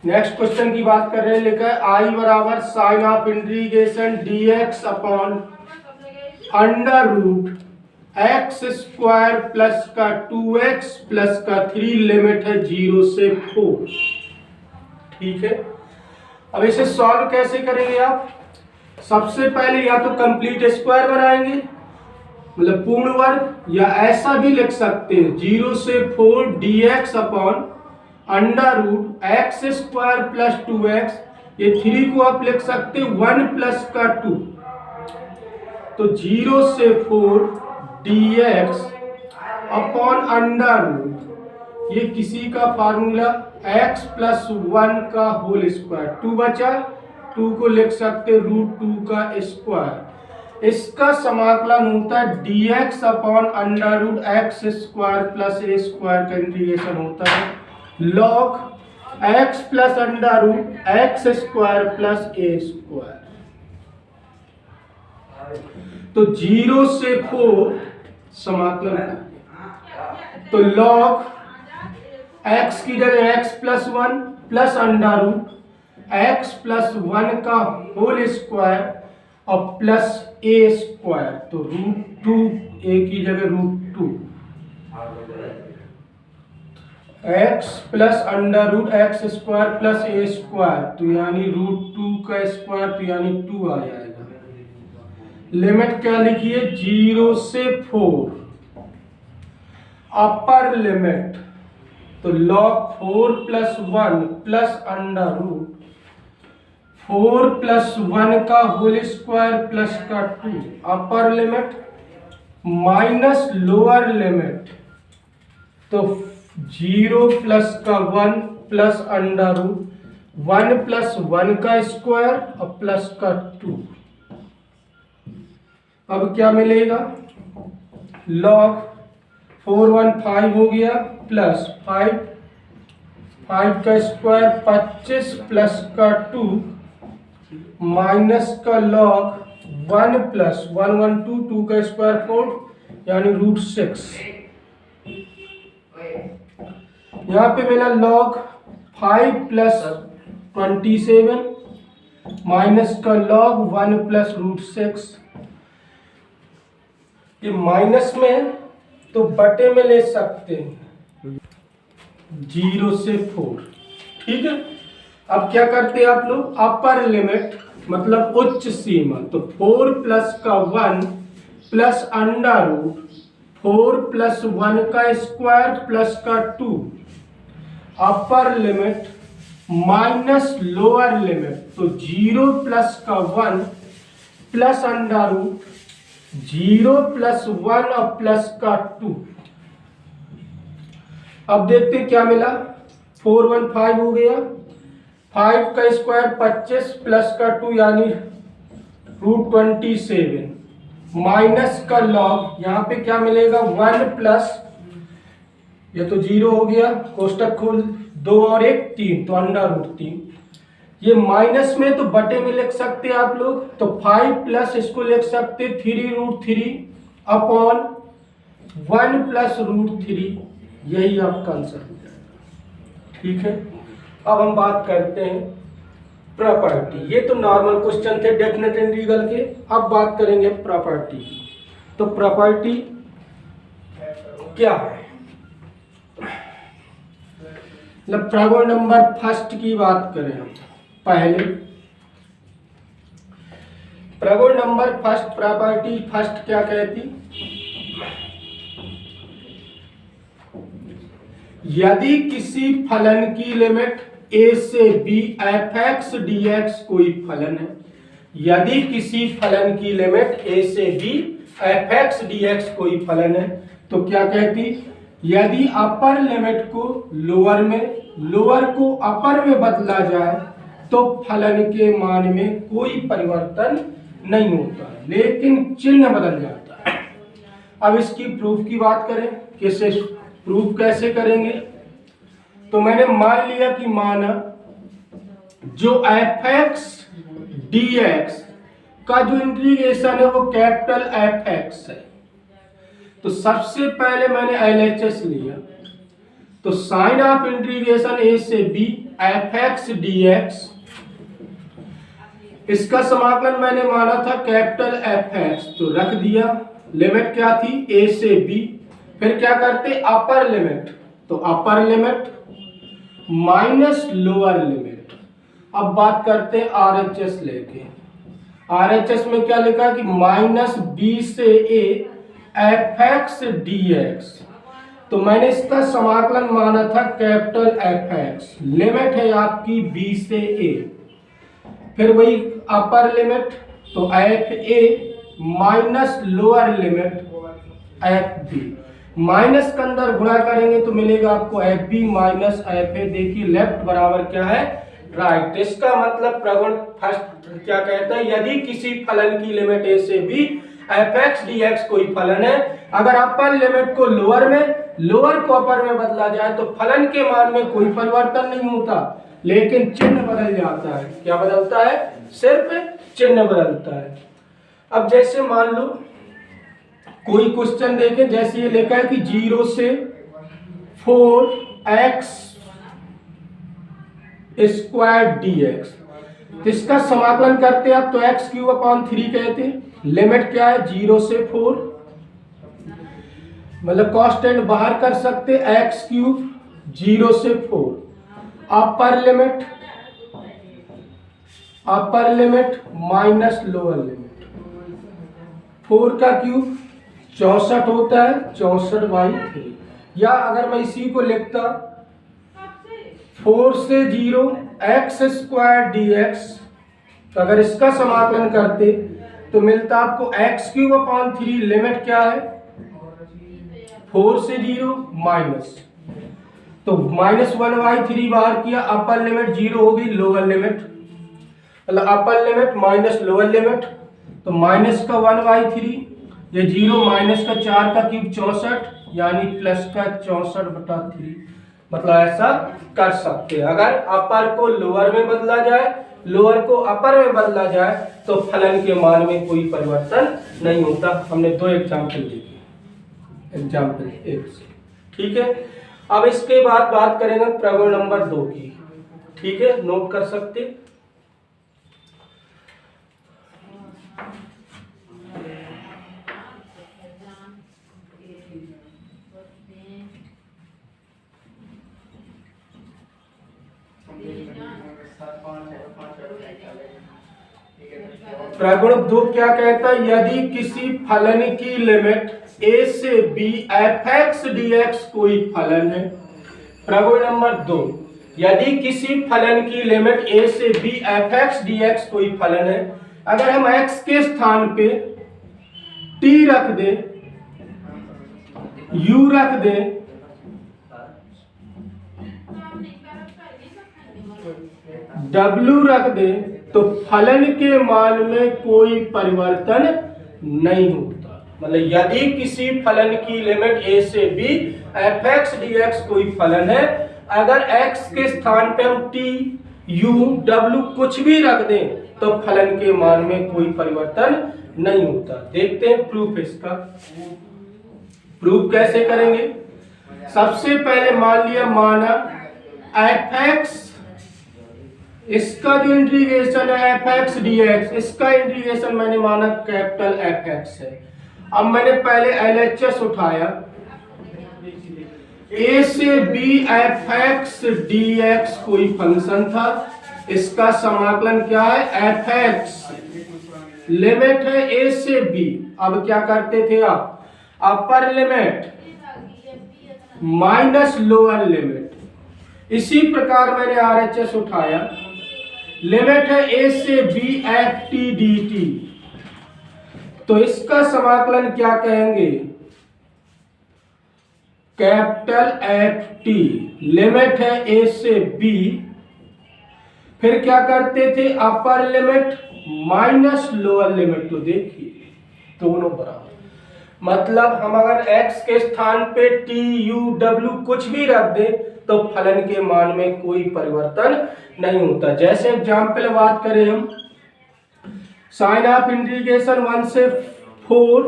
Next question की बात कर रहे हैं, लिखा है आई बराबर sign of integration dx upon under root x square plus का 2x प्लस का 3, लिमिट है 0 से 4। ठीक है, अब इसे सॉल्व कैसे करेंगे आप? सबसे पहले या तो कंप्लीट स्क्वायर बनाएंगे, मतलब पूर्ण वर्ग, या ऐसा भी लिख सकते हैं 0 से 4 dx upon under root x square plus 2x, ये 3 को आप लिख सकते 1 प्लस का 2, तो 0 से 4 dx अपॉन अंडर रूट, ये किसी का फार्मूला x प्लस 1 का होल स्क्वायर, 2 बचा, 2 को लिख सकते रूट 2 का स्क्वायर। इसका समाकलन होता है dx upon under root x square plus A square का इंटीग्रेशन होता है log x plus under root x square plus A square. तो 0 से 4 समाकलन, तो log x की जगह x plus 1 plus under root X plus 1 का होल स्क्वायर और प्लस ए स्क्वायर, तो रूट 2 ए की जगह root 2, X plus under root x square plus A square, तो यानी रूट 2 का स्क्वायर, तो यानी 2 आ जाएगा। लिमिट क्या लिखिए? 0 से 4 अपर लिमिट, तो log 4 plus 1 plus under root 4 plus 1 का होल स्क्वायर प्लस का 2 upper limit minus lower limit, तो 0 प्लस का 1 प्लस अंडर रूट 1 प्लस 1 का स्क्वायर और प्लस का 2। अब क्या मिलेगा? log 4 1 5 हो गया प्लस 5 का स्क्वायर 25 प्लस का 2 माइनस का log 1 प्लस 1 1 2 2 का स्क्वायर 4, यानी रूट 6। यहाँ पे मिला log 5 प्लस 27 माइनस का log 1 प्लस रूट 6। ये माइनस में है तो बटे में ले सकते हैं 0 से 4। ठीक है, अब क्या करते हैं आप लोग? अपर लिमिट मतलब उच्च सीमा, तो 4 प्लस का 1 प्लस अंडर रूट 4 प्लस 1 का स्क्वायर प्लस का 2 upper limit minus lower limit, तो 0 प्लस का 1 प्लस अंडर रूट 0 प्लस 1 और प्लस का 2। अब देखते क्या मिला? 4 1 5 हो गया, 5 का स्क्वायर 25 प्लस का 2 यानी रूट 27 माइनस का लॉग, यहाँ पे क्या मिलेगा? 1 प्लस, ये तो 0 हो गया, कोष्टक खोल 2 और 1 3, तो अंडर रूट 3। ये माइनस में तो बटे में लिख सकते हैं आप लोग, तो 5 प्लस इसको लिख सकते 3 रूट 3 अपॉन 1 प्लस रूट 3, यही आपका आंसर हो जाएगा। ठीक है, अब हम बात करते हैं प्रॉपर्टी। ये तो नॉर्मल क्वेश्चन थे डेफिनेट इंटीग्रल के, अब बात करेंगे प्रॉपर्टी। तो प्रॉपर्टी क्या है? मतलब प्रगुण नंबर फर्स्ट की बात करें हम पहले, प्रगुण नंबर फर्स्ट प्रॉपर्टी फर्स्ट क्या कहती? यदि किसी फलन की लिमिट a से b f(x) dx कोई फलन है, यदि किसी फलन की लिमिट a से b f(x) dx कोई फलन है, तो क्या कहती? यदि अपर लिमिट को लोअर में, लोअर को अपर में बदला जाए तो फलन के मान में कोई परिवर्तन नहीं होता, लेकिन चिन्ह बदल जाता है। अब इसकी प्रूफ की बात करें, कैसे प्रूफ कैसे करेंगे? तो मैंने मान लिया कि माना जो f(x) dx का जो इंटीग्रेशन है वो कैपिटल F(x) है, तो सबसे पहले मैंने LHS लिया, तो साइन ऑफ इंटीग्रेशन ए से b f x d x, इसका समाकलन मैंने माना था कैपिटल एफ एक्स, तो रख दिया। लिमिट क्या थी, ए से बी। फिर क्या करते, अपर लिमिट, तो अपर लिमिट माइनस लोअर लिमिट। अब बात करते हैं आरएचएस लेके। आरएचएस में क्या लिखा कि माइनस बी से A F x d x, तो मैंने इसका समाकलन माना था कैपिटल एफ एक्स। लिमिट है आपकी बी से ए, फिर वही अपर लिमिट, तो f a minus lower limit f b. Minus के अंदर गुणा करेंगे तो मिलेगा आपको f b minus f a. देखिए लेफ्ट बराबर क्या है, राइट। इसका मतलब प्रगुण फर्स्ट क्या कहता है, यदि किसी फलन की लिमिट ए से b f x d x कोई फलन है, अगर अपर लिमिट को लोअर में, लोअर को अपर में बदला जाए तो फलन के मान में कोई परिवर्तन नहीं होता, लेकिन चिन्ह बदल जाता है। क्या बदलता है, सिर्फ चिन्ह बदलता है। अब जैसे मान लो कोई क्वेश्चन देखें, जैसे ये लिखा है कि 0 से 4x स्क्वायर dx, तो इसका समाकलन करते हैं आप, तो एक्स क्यूब अपॉन 3 कहते हैं। लिमिट क्या है, 0 से 4, मतलब कांस्टेंट बाहर कर सकते, एक्स क्यूब 0 से 4। Upper limit minus lower limit, 4 का क्यूब 64 होता है, 64/3। या अगर मैं इसी को लिखता 4 से 0 एक्स स्क्वायर डी एक्स, तो अगर इसका समाकलन करते तो मिलता आपको एक्स क्यूब अपॉन 3। लिमिट क्या है, 4 से 0 माइनस, तो -1/3 बाहर किया, अपर लिमिट 0 होगी, लोअर लिमिट मतलब अपर लिमिट माइनस लोअर लिमिट, तो माइनस का 1/3, ये 0 माइनस का 4 का क्यूब 64, यानी प्लस का 64/3। मतलब ऐसा कर सकते हैं। अगर अपर को लोअर में बदला जाए, लोअर को अपर में बदला जाए, तो फलन के मान में कोई परिवर्तन नहीं होता। हमने 2 एग्जाम्पल देखे, एग्जाम्पल 1 से, ठीक है। अब इसके बाद बात करेंगे प्रगुण नंबर 2 की, ठीक है, नोट कर सकते। प्रगुण 2 क्या कहता है, यदि किसी फलन की लिमिट a से b F x d x कोई फलन है। प्रगुण नंबर 2, यदि किसी फलन की लिमिट a से b F x d x कोई फलन है, अगर हम x के स्थान पे t रख दे, u रख दे, w रख दे, तो फलन के मान में कोई परिवर्तन नहीं होता। मतलब यदि किसी फलन की लिमिट a से b F x d x कोई फलन है, अगर x के स्थान पे हम t u w कुछ भी रख दें तो फलन के मान में कोई परिवर्तन नहीं होता। देखते हैं प्रूफ इसका। प्रूफ कैसे करेंगे, सबसे पहले मान लिया, माना एफ एक्स, इसका जो इंटीग्रेशन है एफ एक्स डी एक्स, इसका इंटीग्रेशन मैंने माना कैपिटल एफ एक्स है। अब मैंने पहले एलएचएस उठाया, ए से b f x d x कोई फंक्शन था, इसका समाकलन क्या है, एफ एक्स, लिमिट है ए से बी। अब क्या करते थे आप, upper limit minus lower limit. इसी प्रकार मैंने आरएचएस उठाया, लिमिट है ए से b f t d t, तो इसका समाकलन क्या कहेंगे, कैपिटल एफ टी। लिमिट है ए से बी, फिर क्या करते थे, अपर लिमिट माइनस लोअर लिमिट। तो देखिए दोनों बराबर, मतलब हम अगर x के स्थान पे t u w कुछ भी रख दे तो फलन के मान में कोई परिवर्तन नहीं होता। जैसे एग्जाम्पल बात करें हम, साइन ऑफ इंटीग्रेशन 1 से 4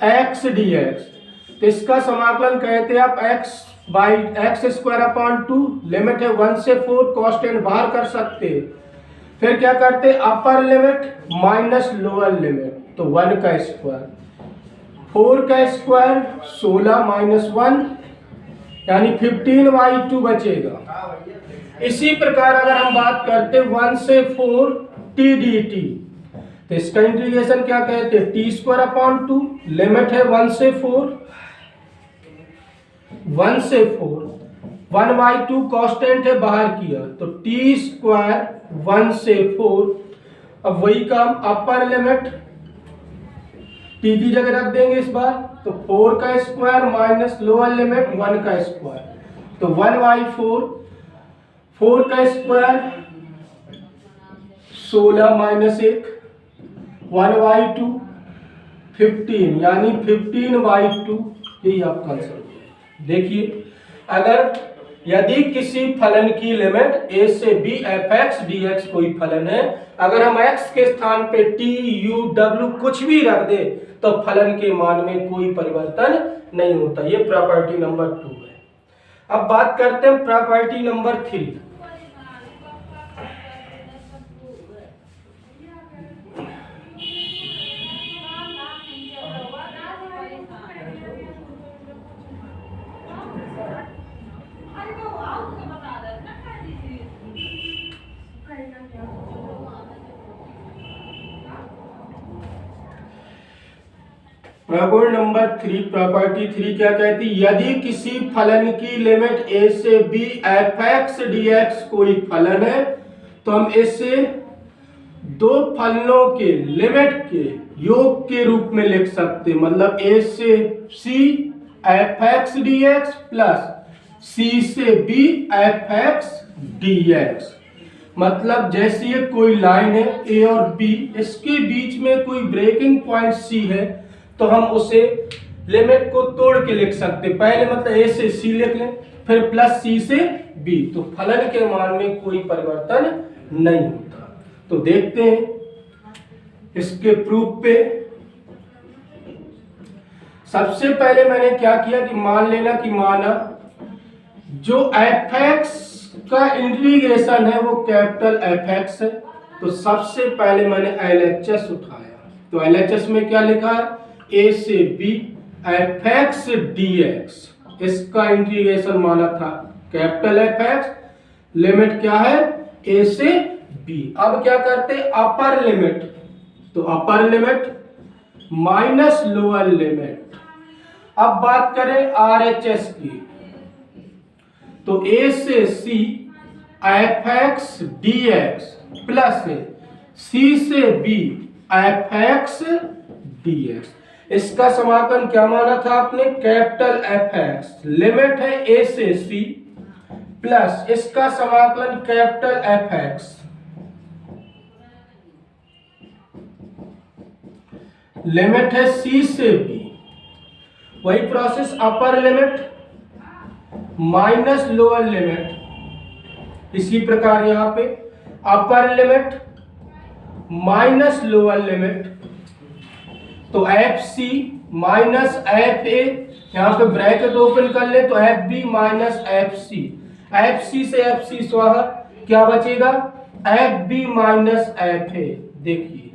x dx, तो इसका समाकलन कहते हैं आप x/x² 2, लिमिट है 1 से 4, कांस्टेंट बाहर कर सकते हैं। फिर क्या करते हैं, अपर लिमिट माइनस लोअर लिमिट, तो 1 का स्क्वायर, 4 का स्क्वायर 16 माइनस 1 यानी 15/2 बचेगा। इसी प्रकार अगर हम बात करते 1 से 4 t dt, तो इसका इंटीग्रेशन क्या कहते हैं, t² 2, लिमिट है 1 से 4, 1/2 कांस्टेंट है बाहर किया, तो t² 1 से 4। अब वही काम अपर लिमिट t की जगह रख देंगे इस बार, तो 4 का स्क्वायर माइनस लोअर लिमिट 1 का स्क्वायर, तो 1/4, 4 का स्क्वायर 16 माइनस 1, 1/2 15 यानी 15/2, यही आपका आंसर है। देखिए, अगर यदि किसी फलन की लिमिट a से b f(x) dx कोई फलन है, अगर हम x के स्थान पे t u w कुछ भी रख दे तो फलन के मान में कोई परिवर्तन नहीं होता। ये प्रॉपर्टी नंबर 2 है। अब बात करते हैं property number 3। Property number 3, property 3 क्या कहती है, यदि किसी फलन की लिमिट a से b f(x) dx कोई फलन है, तो हम इसे दो फलनों के लिमिट के योग के रूप में लिख सकते हैं। मतलब a से c f(x) dx plus c से b f(x) dx। मतलब जैसे ये कोई लाइन है a और b, इसके बीच में कोई ब्रेकिंग पॉइंट c है, तो हम उसे लिमिट को तोड़ के लिख सकते। पहले मतलब a से c लिख लें, फिर प्लस c से b, तो फलन के मान में कोई परिवर्तन नहीं होता। तो देखते हैं इसके प्रूफ पे। सबसे पहले मैंने क्या किया कि मान लेना कि माना जो f(x) का इंटीग्रेशन है वो कैपिटल f(x) है, तो सबसे पहले मैंने LHS उठाया। तो LHS में क्या लिखा है, a से b f(x) dx, इसका इंटीग्रेशन माना था कैपिटल f(x), लिमिट क्या है a से b। अब क्या करते अपर लिमिट, तो अपर लिमिट माइनस लोअर लिमिट। अब बात करें RHS की, तो a से c f(x) dx plus c से b f(x) dx, इसका समाकलन क्या माना था आपने, कैपिटल f(x), लिमिट है a से c प्लस इसका समाकलन कैपिटल f(x), लिमिट है c से b। वही प्रोसेस अपर लिमिट माइनस लोअर लिमिट, इसी प्रकार यहां पे अपर लिमिट माइनस लोअर लिमिट, तो FC माइनस FA, यहाँ पे ब्रैकेट ओपन कर ले तो FB माइनस FC, FC से FC स्वाहा, क्या बचेगा FB माइनस FA। देखिए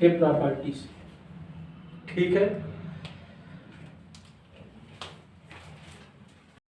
ये प्रॉपर्टी से, ठीक है।